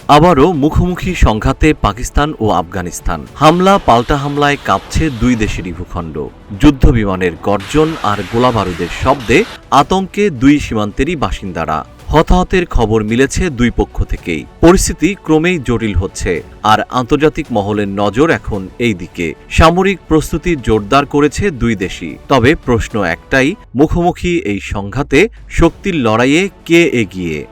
আবারও মুখোমুখি সংঘাতে পাকিস্তান ও আফগানিস্তান। হামলা পাল্টা হামলায় কাঁপছে দুই দেশেরই ভূখণ্ড। যুদ্ধবিমানের গর্জন আর গোলাবারুদের শব্দে আতঙ্কে দুই সীমান্তেরই বাসিন্দারা। হতাহতের খবর মিলেছে দুই পক্ষ থেকেই। পরিস্থিতি ক্রমেই জটিল হচ্ছে, আর আন্তর্জাতিক মহলের নজর এখন এই দিকে। সামরিক প্রস্তুতি জোরদার করেছে দুই দেশই। তবে প্রশ্ন একটাই, মুখোমুখি এই সংঘাতে শক্তির লড়াইয়ে কে এগিয়ে?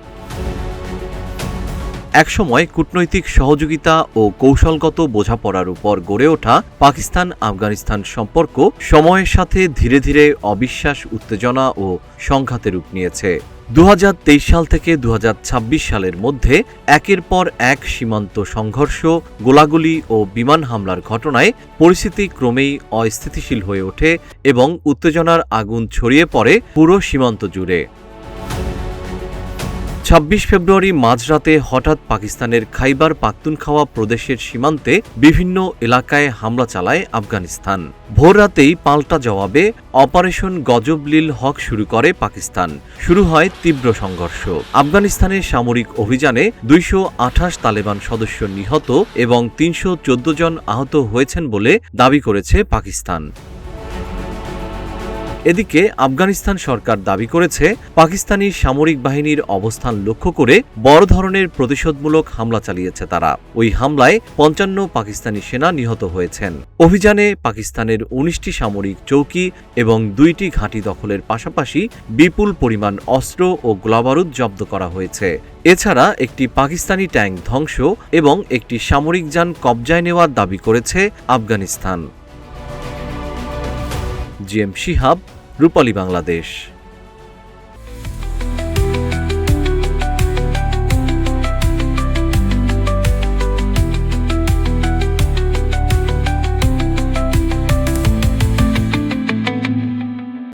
একসময় কূটনৈতিক সহযোগিতা ও কৌশলগত বোঝাপড়ার উপর গড়ে ওঠা পাকিস্তান আফগানিস্তান সম্পর্ক সময়ের সাথে ধীরে ধীরে অবিশ্বাস, উত্তেজনা ও সংঘাতে রূপ নিয়েছে। 2023 সাল থেকে 2026 সালের মধ্যে একের পর এক সীমান্ত সংঘর্ষ, গোলাগুলি ও বিমান হামলার ঘটনায় পরিস্থিতি ক্রমেই অস্থিতিশীল হয়ে ওঠে এবং উত্তেজনার আগুন ছড়িয়ে পড়ে পুরো সীমান্ত জুড়ে। 26 ফেব্রুয়ারি মাঝরাতে হঠাৎ পাকিস্তানের খাইবার পাখতুনখাওয়া প্রদেশের সীমান্তে বিভিন্ন এলাকায় হামলা চালায় আফগানিস্তান। ভোররাতেই পাল্টা জবাবে অপারেশন গজব-লিল হক শুরু করে পাকিস্তান। শুরু হয় তীব্র সংঘর্ষ। আফগানিস্তানের সামরিক অভিযানে 228 তালেবান সদস্য নিহত এবং 314 জন আহত হয়েছেন বলে দাবি করেছে পাকিস্তান। এদিকে আফগানিস্তান সরকার দাবি করেছে, পাকিস্তানি সামরিক বাহিনীর অবস্থান লক্ষ্য করে বড় ধরনের প্রতিশোধমূলক হামলা চালিয়েছে তারা। ওই হামলায় 55 পাকিস্তানি সেনা নিহত হয়েছেন। অভিযানে পাকিস্তানের 19টি সামরিক চৌকি এবং 2টি ঘাঁটি দখলের পাশাপাশি বিপুল পরিমাণ অস্ত্র ও গোলাবারুদ জব্দ করা হয়েছে। এছাড়া একটি পাকিস্তানি ট্যাঙ্ক ধ্বংস এবং একটি সামরিক যান কবজায় নেওয়ার দাবি করেছে আফগানিস্তান। জিএম শিহাব, রূপালী বাংলাদেশ।